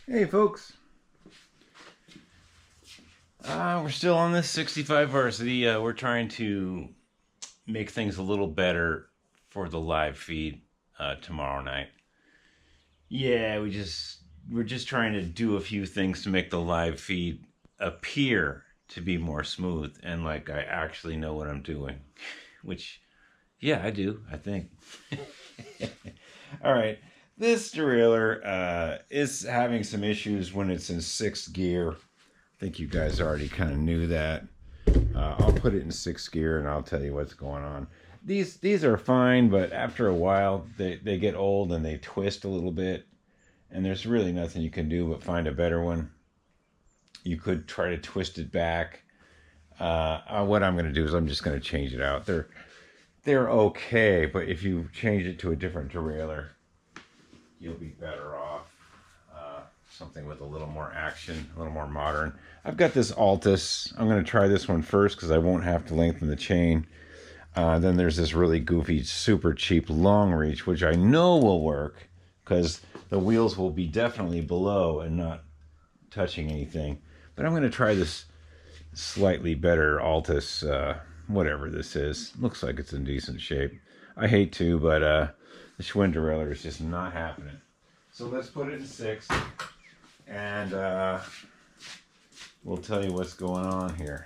Hey folks, we're still on this 65 varsity. We're trying to make things a little better for the live feed tomorrow night. Yeah, we're just trying to do a few things to make the live feed appear to be more smooth and like I actually know what I'm doing, which yeah, I do, I think. All right. This derailleur is having some issues when it's in sixth gear. I think you guys already kind of knew that. I'll put it in sixth gear and I'll tell you what's going on. These are fine, but after a while they get old and they twist a little bit. And there's really nothing you can do but find a better one. You could try to twist it back. What I'm going to do is I'm just going to change it out. They're okay, but if you change it to a different derailleur, you'll be better off. Something with a little more action, a little more modern. I've got this Altus. I'm going to try this one first because I won't have to lengthen the chain. Then there's this really goofy, super cheap long reach, which I know will work because the wheels will be definitely below and not touching anything. But I'm going to try this slightly better Altus, whatever this is. Looks like it's in decent shape. I hate to, but the Schwinn derailleur is just not happening. So let's put it in sixth, and we'll tell you what's going on here.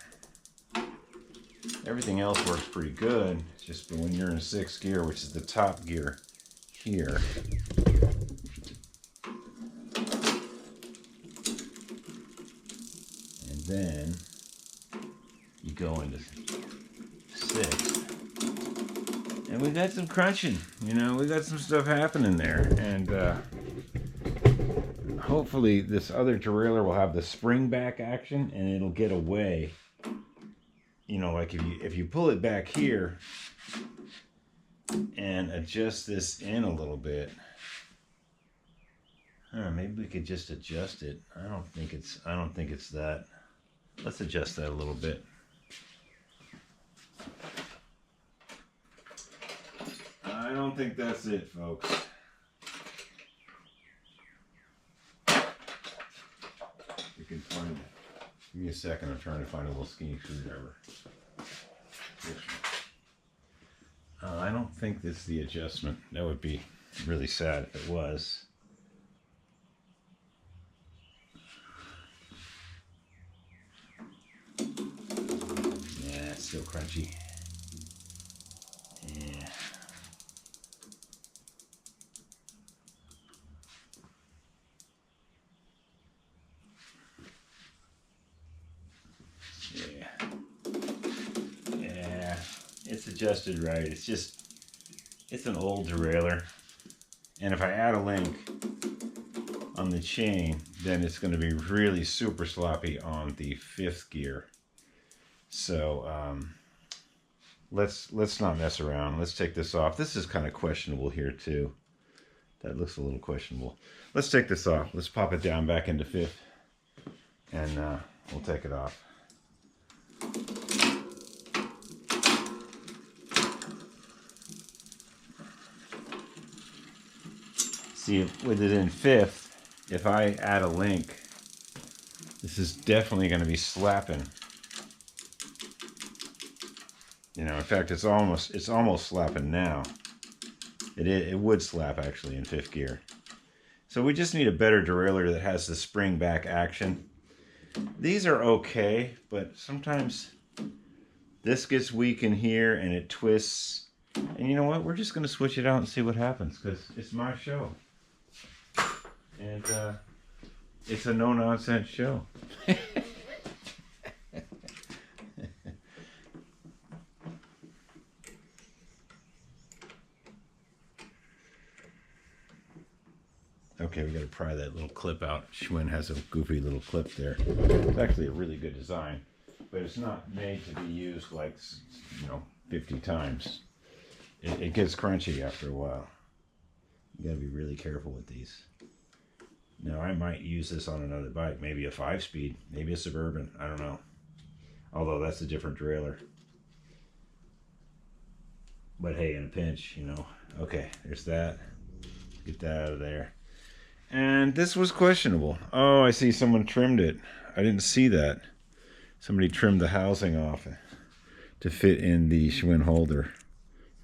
Everything else works pretty good. It's just when you're in sixth gear, which is the top gear here. And then you go into sixth. And we got some crunching, we got some stuff happening there. And hopefully this other derailleur will have the spring back action and it'll get away. Like if you pull it back here and adjust this in a little bit. Maybe we could just adjust it. I don't think it's that. Let's adjust that a little bit. I don't think that's it, folks. You can find it. Give me a second. I'm trying to find a little skinny screwdriver. I don't think this is the adjustment. That would be really sad if it was. Yeah, it's still crunchy. Yeah. Yeah, it's adjusted right. It's an old derailleur. And if I add a link on the chain, then it's going to be really super sloppy on the fifth gear. So let's not mess around. Let's take this off. This is kind of questionable here too. That looks a little questionable. Let's take this off. Let's pop it down back into fifth, and we'll take it off. See, with it in fifth, if I add a link, this is definitely going to be slapping. In fact, it's almost slapping now. It would slap actually in fifth gear. So we just need a better derailleur that has the spring back action. These are okay, but sometimes this gets weak in here and it twists. And you know what? We're just going to switch it out and see what happens because it's my show. And it's a no-nonsense show. Okay, we got to pry that little clip out. Schwinn has a goofy little clip there. It's actually a really good design, but it's not made to be used like 50 times. It gets crunchy after a while. You got to be really careful with these. Now I might use this on another bike, maybe a 5-speed, maybe a Suburban. I don't know. Although that's a different derailleur. But hey, in a pinch, Okay, there's that. Get that out of there. And this was questionable. Oh, I see someone trimmed it. I didn't see that. Somebody trimmed the housing off to fit in the Schwinn holder.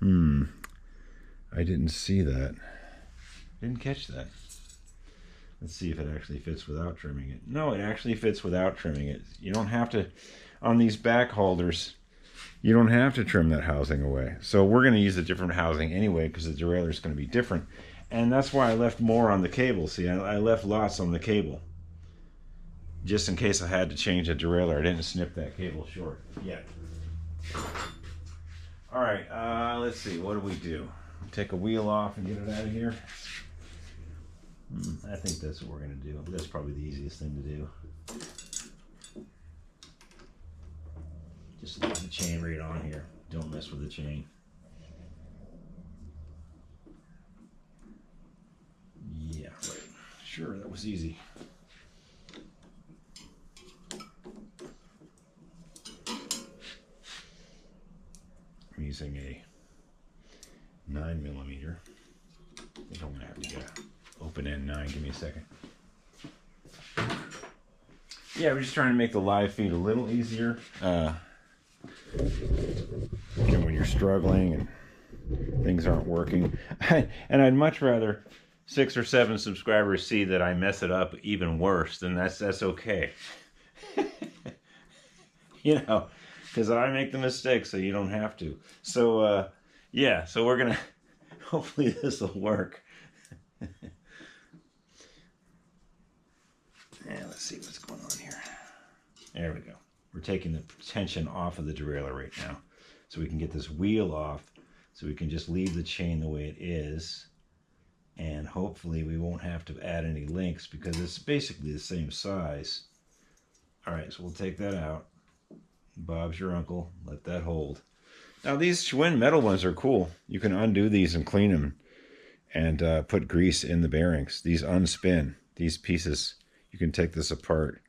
I didn't see that. Didn't catch that. Let's see if it actually fits without trimming it. No, it actually fits without trimming it. You don't have to, on these back holders, you don't have to trim that housing away. So we're going to use a different housing anyway because the derailleur is going to be different. And that's why I left more on the cable. See, I left lots on the cable. Just in case I had to change the derailleur. I didn't snip that cable short yet. All right, let's see. What do we do? Take a wheel off and get it out of here. I think that's what we're going to do. That's probably the easiest thing to do. Just leave the chain right on here. Don't mess with the chain. Yeah, right. Sure, that was easy. I'm using a 9mm. I think I'm going to have to get an open end 9. Give me a second. Yeah, we're just trying to make the live feed a little easier. When you're struggling and things aren't working. And I'd much rather 6 or 7 subscribers see that I mess it up even worse, then that's okay. You know, because I make the mistake so you don't have to. So, yeah, so we're going to, hopefully this will work. Yeah, let's see what's going on here. There we go. We're taking the tension off of the derailleur right now. So we can get this wheel off. So we can just leave the chain the way it is. And hopefully we won't have to add any links because it's basically the same size. All right, so we'll take that out. Bob's your uncle. Let that hold. Now these Schwinn metal ones are cool. You can undo these and clean them and put grease in the bearings. These unspin. These pieces, you can take this apart.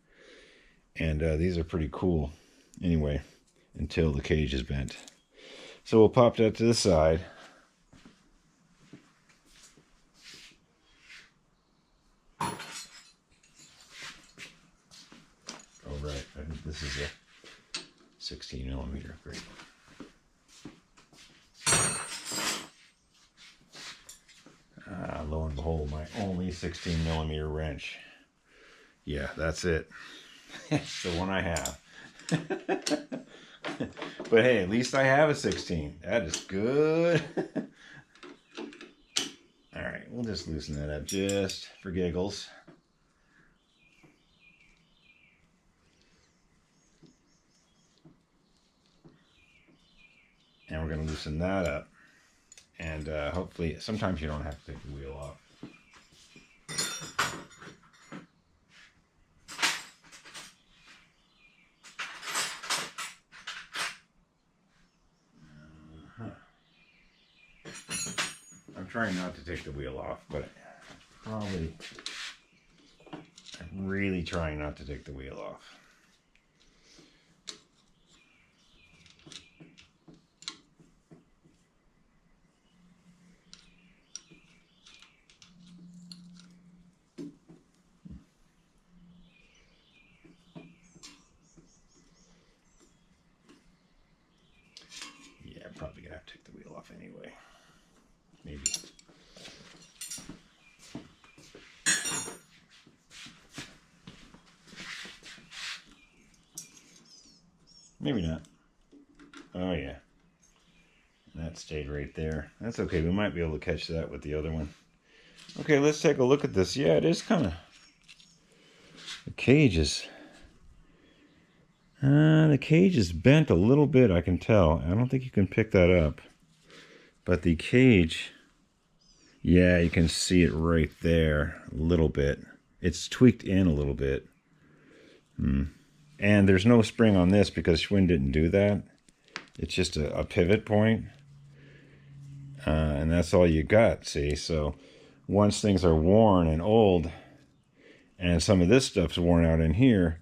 And these are pretty cool. Anyway, until the cage is bent. So we'll pop that to the side. Oh, right. I think this is a 16mm. Great. Lo and behold, my only 16mm wrench. Yeah, that's it. It's the one I have. But hey, at least I have a 16. That is good. All right, we'll just loosen that up just for giggles. And we're going to loosen that up. And hopefully, sometimes you don't have to take the wheel off. I'm trying not to take the wheel off, but I'm really trying not to take the wheel off. Yeah, I'm probably gonna have to take the wheel off anyway. Maybe. Maybe not. Oh yeah. That stayed right there. That's okay. We might be able to catch that with the other one. Okay, let's take a look at this. Yeah, it is kind of... The cage is... the cage is bent a little bit, I can tell. I don't think you can pick that up. But the cage... Yeah, you can see it right there a little bit. It's tweaked in a little bit. And there's no spring on this because Schwinn didn't do that. It's just a pivot point. And that's all you got, see? So once things are worn and old, and some of this stuff's worn out in here,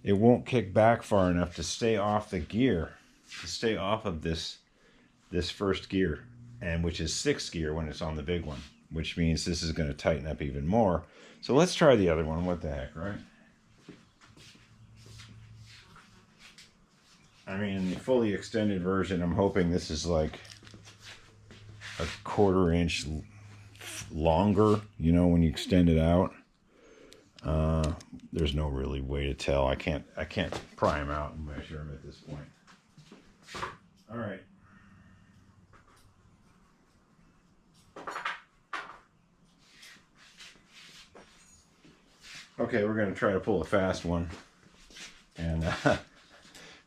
it won't kick back far enough to stay off the gear, to stay off of this first gear, and which is 6th gear when it's on the big one. which means this is going to tighten up even more. So let's try the other one. What the heck, right? I mean, the fully extended version, I'm hoping this is like a 1/4 inch longer, you know, when you extend it out. There's no really way to tell. I can't pry them out and measure them at this point. All right. Okay, we're going to try to pull a fast one. And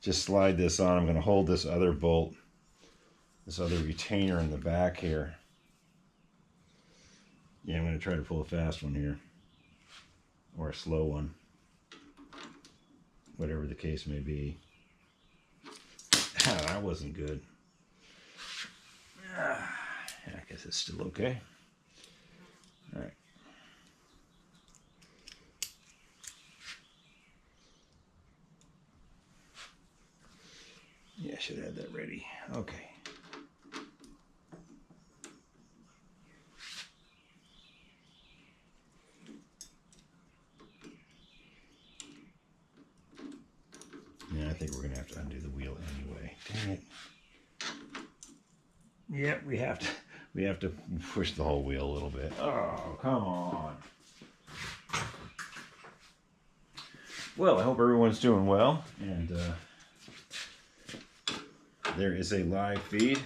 just slide this on. I'm going to hold this other bolt, this other retainer in the back here. Yeah, I'm going to try to pull a fast one here. Or a slow one. Whatever the case may be. That wasn't good. I guess it's still okay. All right. Yeah, I should have that ready. Okay. Yeah, I think we're gonna have to undo the wheel anyway. Dang it. Yeah, we have to push the whole wheel a little bit. Oh, come on. Well, I hope everyone's doing well, and there is a live feed,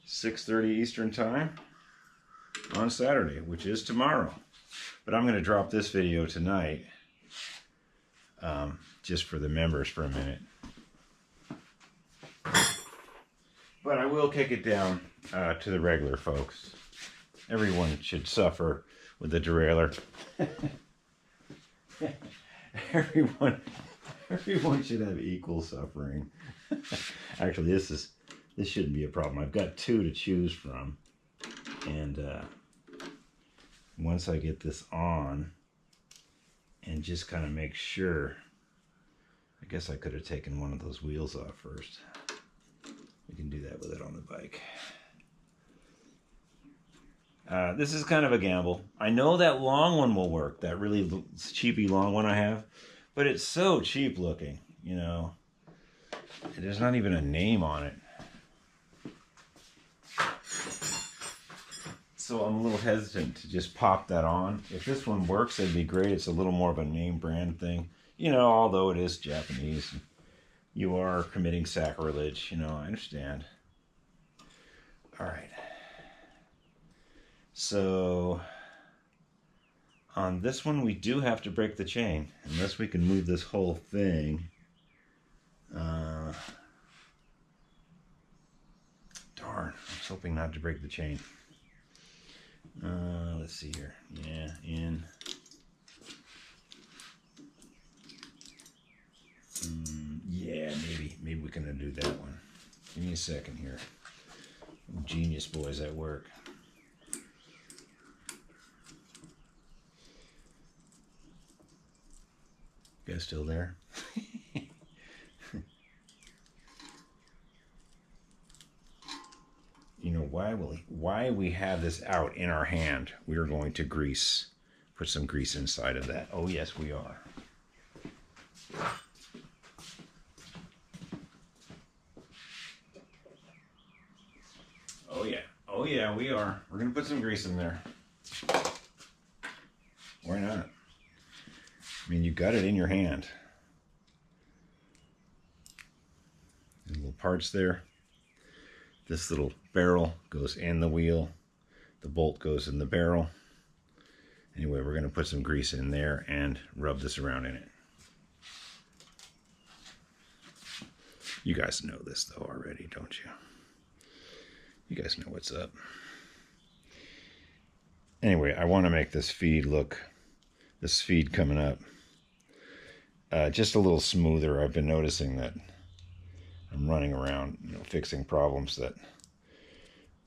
6:30 Eastern Time on Saturday, which is tomorrow. But I'm going to drop this video tonight, just for the members for a minute. But I will kick it down to the regular folks. Everyone should suffer with the derailleur. Everyone should have equal suffering. Actually, this shouldn't be a problem. I've got 2 to choose from, and once I get this on and just kind of make sure, I guess I could have taken one of those wheels off first. We can do that with it on the bike. This is kind of a gamble. I know that long one will work, that really cheapy long one I have, but it's so cheap looking, you know. There's not even a name on it. So I'm a little hesitant to just pop that on. If this one works, it'd be great. It's a little more of a name brand thing. You know, although it is Japanese, you are committing sacrilege. You know, I understand. All right. So on this one, we do have to break the chain. Unless we can move this whole thing. Darn, I was hoping not to break the chain. Let's see here. Yeah, in. Yeah, maybe we can undo that one. Give me a second here. Genius boys at work. You guys still there? You know, why we have this out in our hand, we are going to put some grease inside of that. Oh yes, we are. Oh yeah, we are. We're gonna put some grease in there. Why not? I mean, you got it in your hand. There's little parts there. This little barrel goes in the wheel. The bolt goes in the barrel. Anyway, we're going to put some grease in there and rub this around in it. You guys know this though already, don't you? You guys know what's up. Anyway, I want to make this feed coming up, just a little smoother. I've been noticing that I'm running around, you know, fixing problems that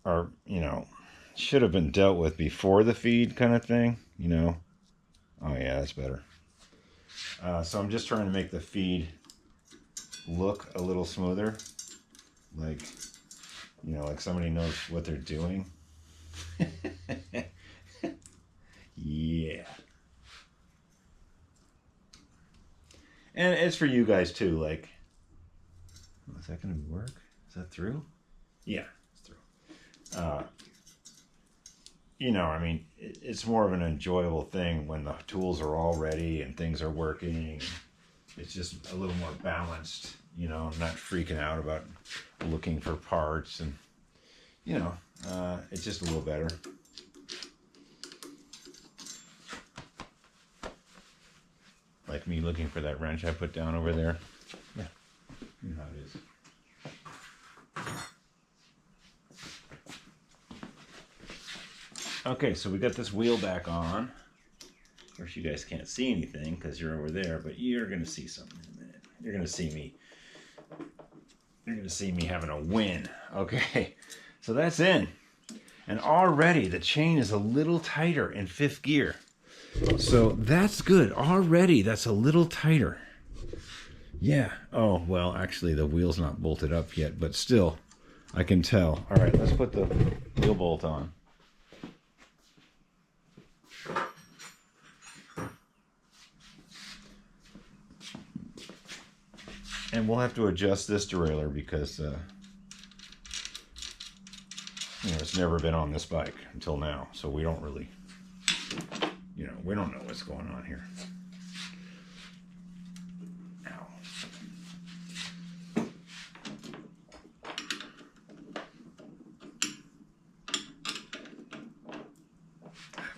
are, you know, should have been dealt with before the feed kind of thing, you know. Oh yeah, that's better. So I'm just trying to make the feed look a little smoother, like, you know, like somebody knows what they're doing. Yeah. And it's for you guys too. Like, is that going to work? Is that through? Yeah, it's through. You know, I mean, it's more of an enjoyable thing when the tools are all ready and things are working. It's just a little more balanced, you know, I'm not freaking out about looking for parts, and, you know, it's just a little better. Like me looking for that wrench I put down over there. Yeah, you know how it is. Okay, so we got this wheel back on. Of course, you guys can't see anything because you're over there, but you're gonna see something in a minute. You're gonna see me. You're gonna see me having a win. Okay, so that's in, and already the chain is a little tighter in 5th gear. So that's good. Already that's a little tighter. Yeah. Oh well, actually the wheel's not bolted up yet, but still, I can tell. All right, let's put the wheel bolt on. And we'll have to adjust this derailleur because, you know, it's never been on this bike until now. So we don't really, you know, we don't know what's going on here. Ow.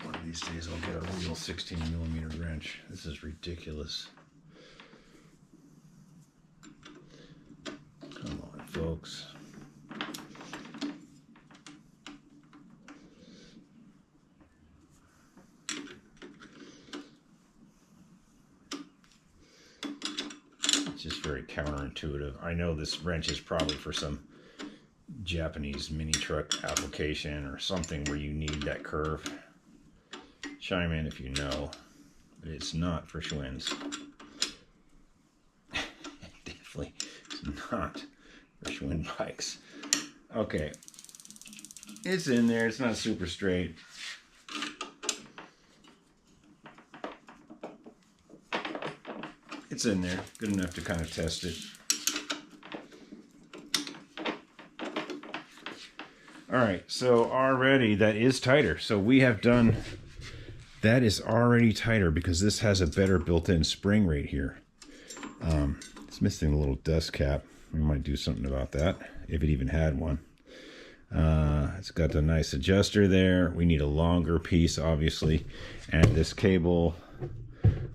One of these days I'll get a real 16mm wrench. This is ridiculous. Come on, folks. It's just very counterintuitive. I know this wrench is probably for some Japanese mini truck application or something where you need that curve. Chime in if you know, but it's not for Schwinn's. Definitely it's not for Schwinn bikes. Okay, it's in there. It's not super straight. It's in there, good enough to kind of test it. All right, so already that is tighter. So we have done, that is already tighter because this has a better built-in spring right here. It's missing a little dust cap. We might do something about that if it even had one. It's got a nice adjuster there. We need a longer piece, obviously, and this cable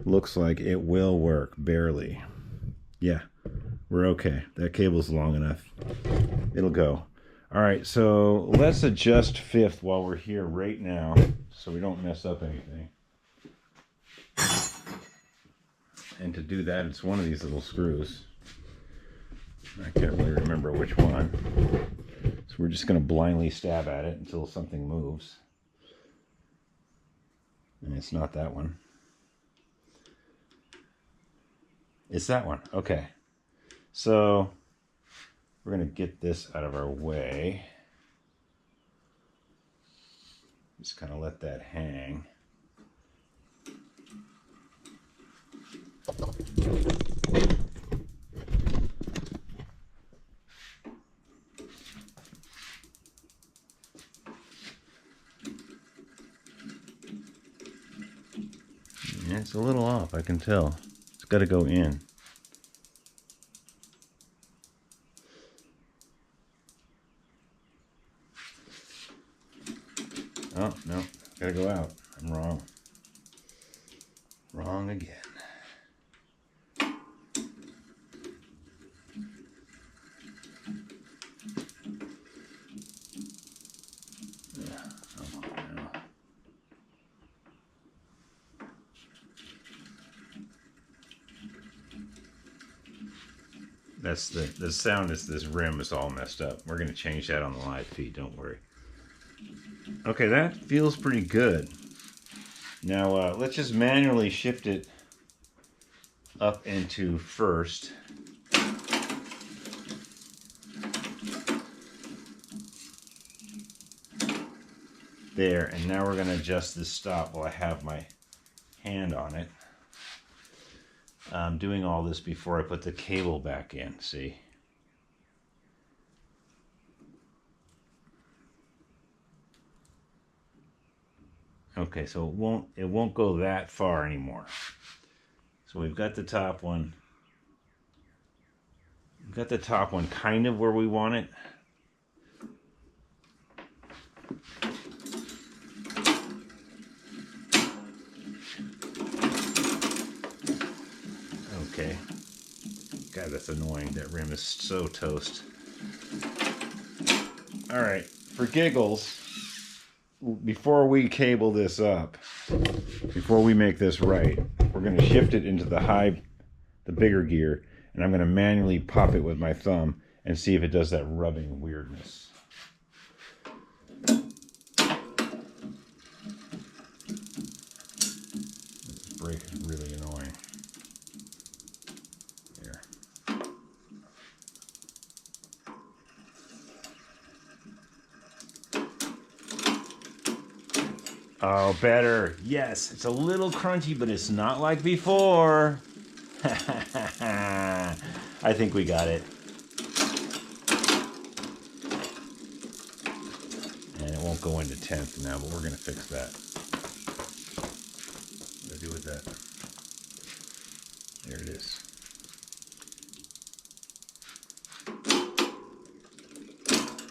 looks like it will work, barely. Yeah, we're okay. That cable's long enough. It'll go. All right, so let's adjust 5th while we're here right now so we don't mess up anything. And to do that, it's one of these little screws. I can't really remember which one. So we're just going to blindly stab at it until something moves. And it's not that one. It's that one. Okay. So we're going to get this out of our way. Just kind of let that hang. Yeah, it's a little off, I can tell. It's got to go in. Oh, no, gotta go out. I'm wrong. Wrong again. Yeah, come on now. That's the sound is this rim is all messed up. We're gonna change that on the live feed, don't worry. Okay, that feels pretty good. Now let's just manually shift it up into 1st. There, and now we're going to adjust this stop while I have my hand on it. I'm doing all this before I put the cable back in, see? Okay, so it won't go that far anymore. So we've got the top one. We've got the top one kind of where we want it. Okay. God, that's annoying. That rim is so toast. All right, for giggles, before we cable this up, before we make this right, we're going to shift it into the bigger gear, and I'm going to manually pop it with my thumb and see if it does that rubbing weirdness. This brake is really annoying. There. Oh, better. Yes, it's a little crunchy, but it's not like before. I think we got it. And it won't go into 10th now, but we're going to fix that. What do I do with that? There it is.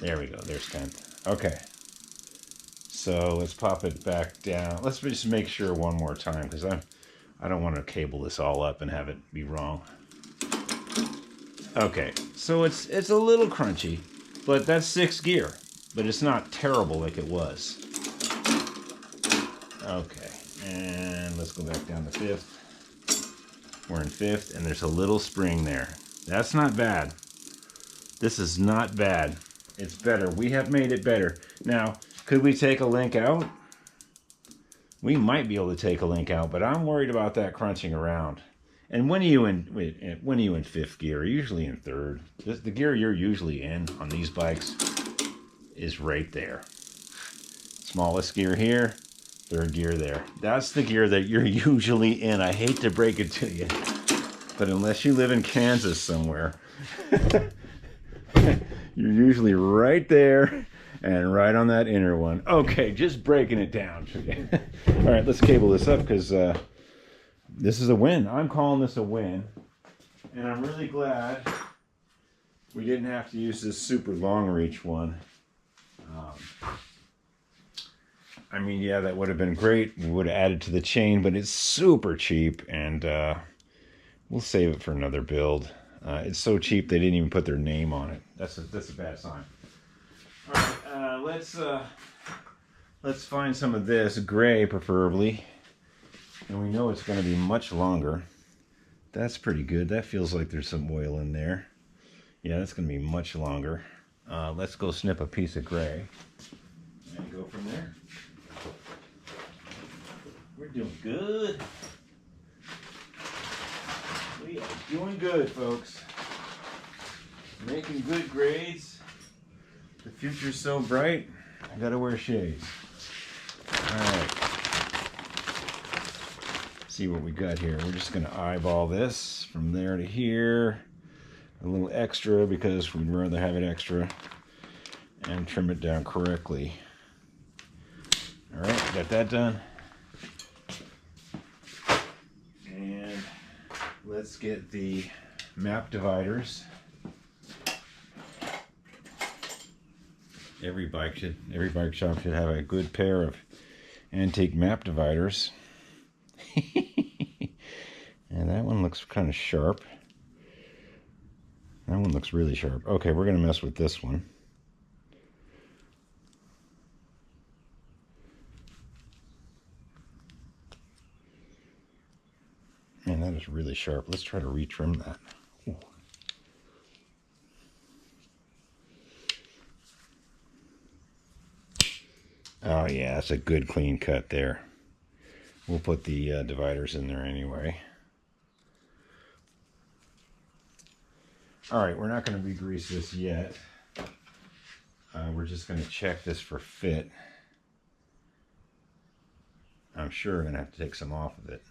There we go. There's 10th. Okay. So let's pop it back down. Let's just make sure one more time, because I don't want to cable this all up and have it be wrong. Okay, so it's a little crunchy, but that's 6th gear. But it's not terrible like it was. Okay, and let's go back down to 5th. We're in 5th, and there's a little spring there. That's not bad. This is not bad. It's better. We have made it better. Now, could we take a link out? We might be able to take a link out, but I'm worried about that crunching around. And when are you in 5th gear? Usually in 3rd. The gear you're usually in on these bikes is right there. Smallest gear here, 3rd gear there. That's the gear that you're usually in. I hate to break it to you, but unless you live in Kansas somewhere, you're usually right there. And right on that inner one. Okay, just breaking it down. All right, let's cable this up, because this is a win. I'm calling this a win. And I'm really glad we didn't have to use this super long reach one. I mean, yeah, that would have been great. We would have added to the chain, but it's super cheap. And we'll save it for another build. It's so cheap they didn't even put their name on it. That's a bad sign. All right, let's find some of this gray, preferably, and we know it's going to be much longer. That's pretty good. That feels like there's some oil in there. Yeah, that's going to be much longer. Let's go snip a piece of gray and go from there. We're doing good. We are doing good, folks. Making good grades. The future's so bright, I gotta wear shades. Alright. See what we got here. We're just gonna eyeball this from there to here. A little extra because we'd rather have it extra. And trim it down correctly. Alright, got that done. And let's get the map dividers. Every bike shop should have a good pair of antique map dividers. And that one looks kind of sharp. That one looks really sharp. Okay, we're going to mess with this one. Man, that is really sharp. Let's try to retrim that. Ooh. Oh yeah, that's a good clean cut there. We'll put the dividers in there anyway. All right, we're not going to re-grease this yet. We're just going to check this for fit. I'm sure we're going to have to take some off of it.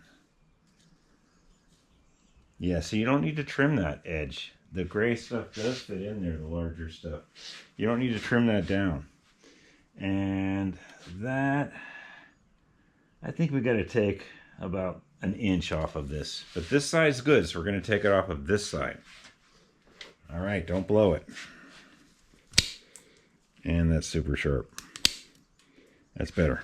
Yeah, so you don't need to trim that edge. The gray stuff does fit in there, the larger stuff. You don't need to trim that down. And that, I think we got to take about an inch off of this. But this side's good, so we're going to take it off of this side. All right, don't blow it. And that's super sharp. That's better.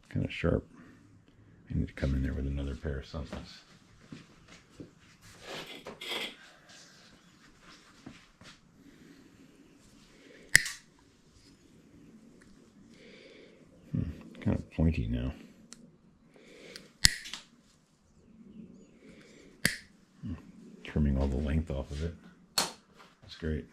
Kind of sharp. I need to come in there with another pair of somethings. Kind of pointy now. Trimming all the length off of it. That's great.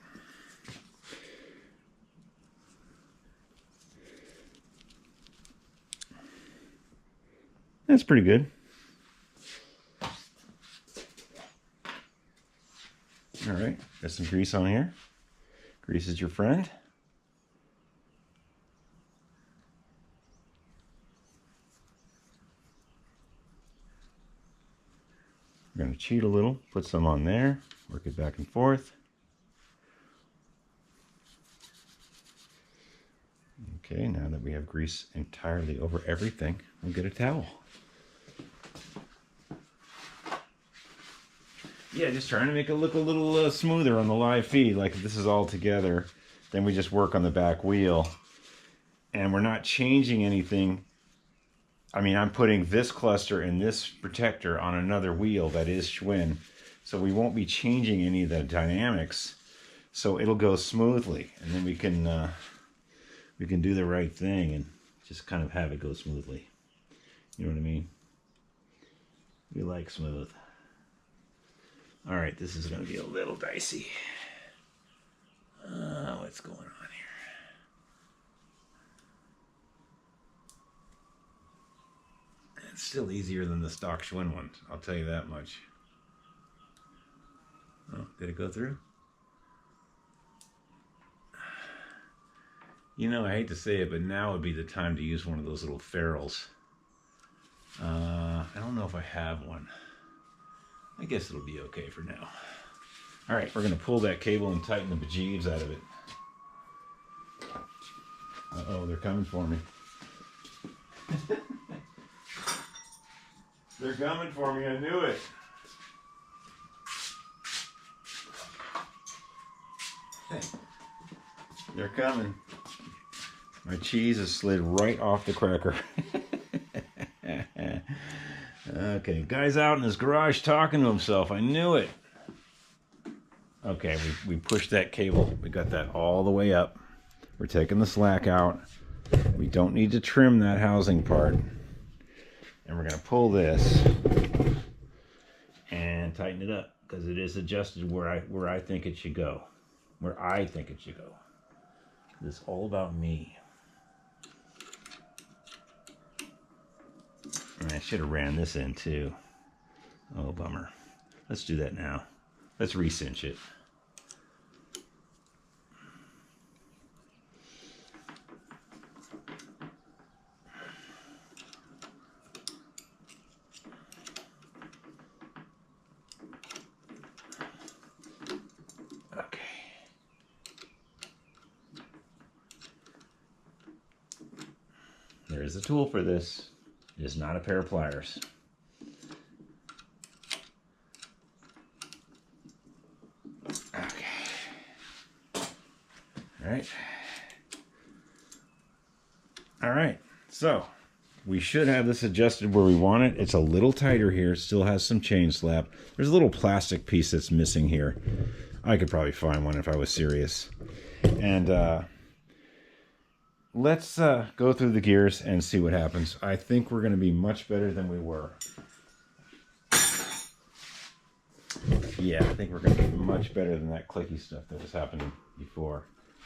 That's pretty good. All right, got some grease on here. Grease is your friend. We're going to cheat a little, put some on there, work it back and forth. Okay, now that we have grease entirely over everything, we'll get a towel. Yeah, just trying to make it look a little smoother on the live feed, like if this is all together. Then we just work on the back wheel. And we're not changing anything. I mean, I'm putting this cluster and this protector on another wheel that is Schwinn. So we won't be changing any of the dynamics. So it'll go smoothly. And then we can do the right thing and just kind of have it go smoothly. You know what I mean? We like smooth. All right, this is going to be a little dicey. What's going on here? It's still easier than the stock Schwinn ones, I'll tell you that much. Oh, did it go through? You know, I hate to say it, but now would be the time to use one of those little ferrules. I don't know if I have one. I guess it'll be okay for now. All right, we're going to pull that cable and tighten the bejeeves out of it. Uh-oh, they're coming for me. They're coming for me, I knew it. They're coming. My cheese has slid right off the cracker. Okay, guy's out in his garage talking to himself. I knew it. Okay, we pushed that cable. We got that all the way up. We're taking the slack out. We don't need to trim that housing part. And we're going to pull this and tighten it up because it is adjusted where I think it should go. Where I think it should go. It's all about me. I should have ran this in too. Oh, bummer. Let's do that now. Let's re-cinch it. Okay. There is a tool for this. It is not a pair of pliers. Okay. All right. So we should have this adjusted where we want it. It's a little tighter here. It still has some chain slap. There's a little plastic piece that's missing here. I could probably find one if I was serious. And let's go through the gears and see what happens. I think we're going to be much better than we were. Yeah, I think we're going to be much better than that clicky stuff that was happening before.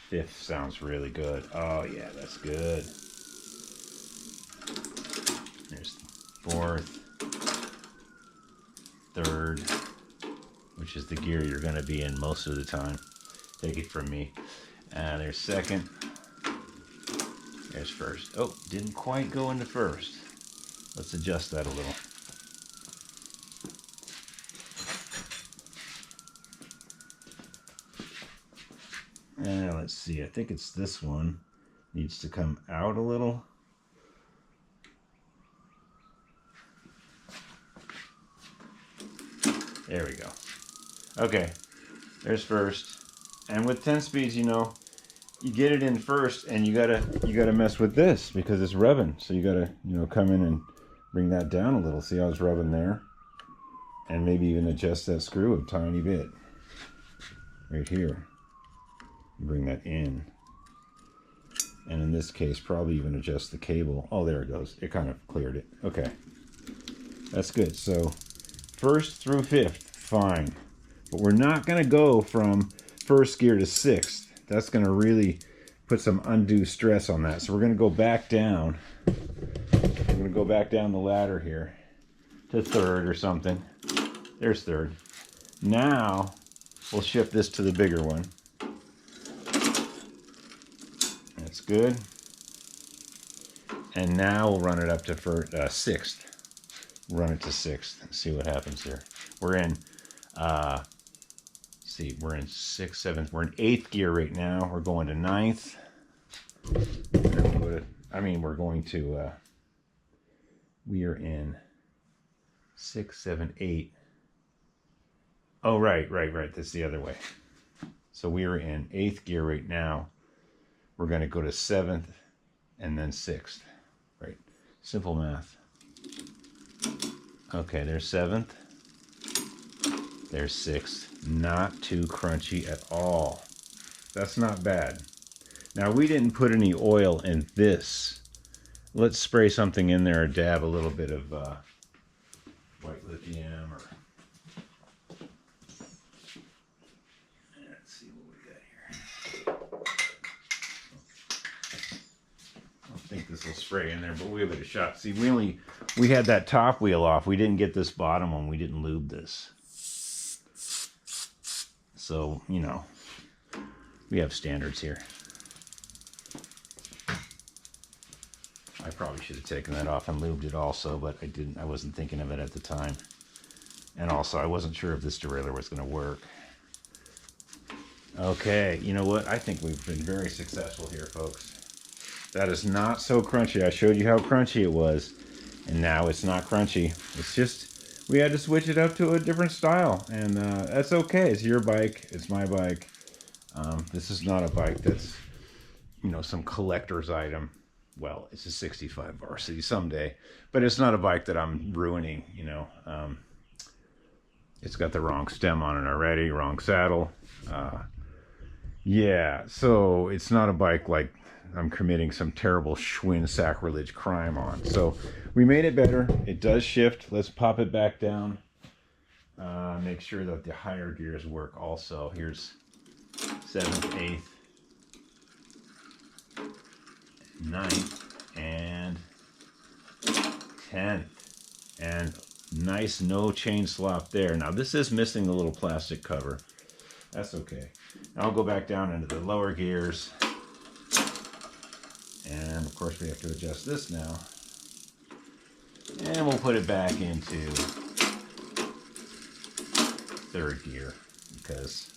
Fifth sounds really good. Oh, yeah, that's good. There's fourth, third. which is the gear you're going to be in most of the time. Take it from me. There's second. There's first. Oh, didn't quite go into first. Let's adjust that a little. And let's see, I think it's this one. Needs to come out a little. There we go. Okay, there's first. And with 10 speeds, you know, you get it in first, and you gotta mess with this because it's rubbing. So you gotta, you know, come in and bring that down a little. See how it's rubbing there? And maybe even adjust that screw a tiny bit. Right here. Bring that in. And in this case, probably even adjust the cable. Oh, there it goes. It kind of cleared it. Okay. That's good. So first through fifth, fine. But we're not going to go from first gear to sixth. That's going to really put some undue stress on that. So we're going to go back down. We're going to go back down the ladder here to third or something. There's third. Now we'll shift this to the bigger one. That's good. And now we'll run it up to sixth. Run it to sixth and see what happens here. We're in, we're in sixth, seventh. We're in eighth gear right now. We're going to ninth. We are in 6, 7, 8. Oh, right. That's the other way. So we are in eighth gear right now. We're going to go to seventh and then sixth. Right. Simple math. Okay, there's seventh. There's sixth. Not too crunchy at all. That's not bad. Now, we didn't put any oil in this. Let's spray something in there or dab a little bit of white lithium or... Let's see what we got here. I don't think this will spray in there, but we'll give it a shot. See, we had that top wheel off. We didn't get this bottom one. We didn't lube this. So, you know, we have standards here. I probably should have taken that off and lubed it also, but I didn't. I wasn't thinking of it at the time. And also, I wasn't sure if this derailleur was going to work. Okay, you know what? I think we've been very successful here, folks. That is not so crunchy. I showed you how crunchy it was, and now it's not crunchy. It's just, we had to switch it up to a different style, and that's okay. It's your bike. It's my bike. This is not a bike that's, you know, some collector's item. Well, it's a 65 Varsity someday, but it's not a bike that I'm ruining, you know. It's got the wrong stem on it already, wrong saddle. Yeah, so it's not a bike like I'm committing some terrible Schwinn sacrilege crime on. So we made it better. It does shift. Let's pop it back down. Make sure that the higher gears work also. Here's 7th, 8th, 9th, and 10th. And nice no chain slop there. Now this is missing the little plastic cover. That's okay. I'll go back down into the lower gears. And of course we have to adjust this now. And we'll put it back into 3rd gear because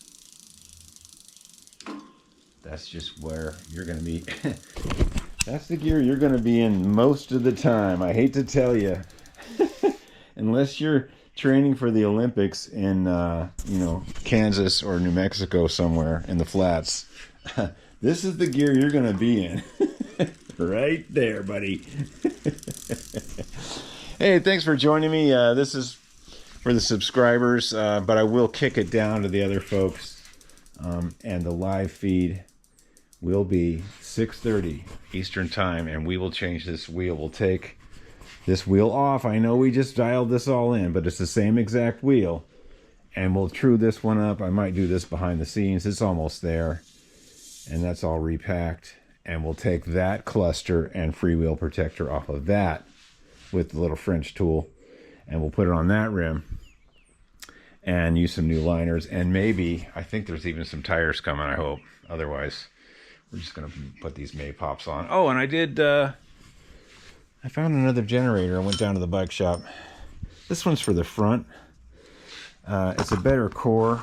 that's just where you're going to be. That's the gear you're going to be in most of the time. I hate to tell you. Unless you're training for the Olympics in, you know, Kansas or New Mexico somewhere in the flats. This is the gear you're going to be in. Right there, buddy. Hey, thanks for joining me. This is for the subscribers, but I will kick it down to the other folks. And the live feed will be 6:30 Eastern time, and we will change this wheel. We'll take this wheel off. I know we just dialed this all in, but it's the same exact wheel. And we'll true this one up. I might do this behind the scenes. It's almost there. And that's all repacked. And we'll take that cluster and freewheel protector off of that with the little French tool. And we'll put it on that rim. and use some new liners. And maybe, I think there's even some tires coming, I hope. Otherwise, we're just going to put these May Pops on. Oh, and I found another generator. I went down to the bike shop. This one's for the front. It's a better core.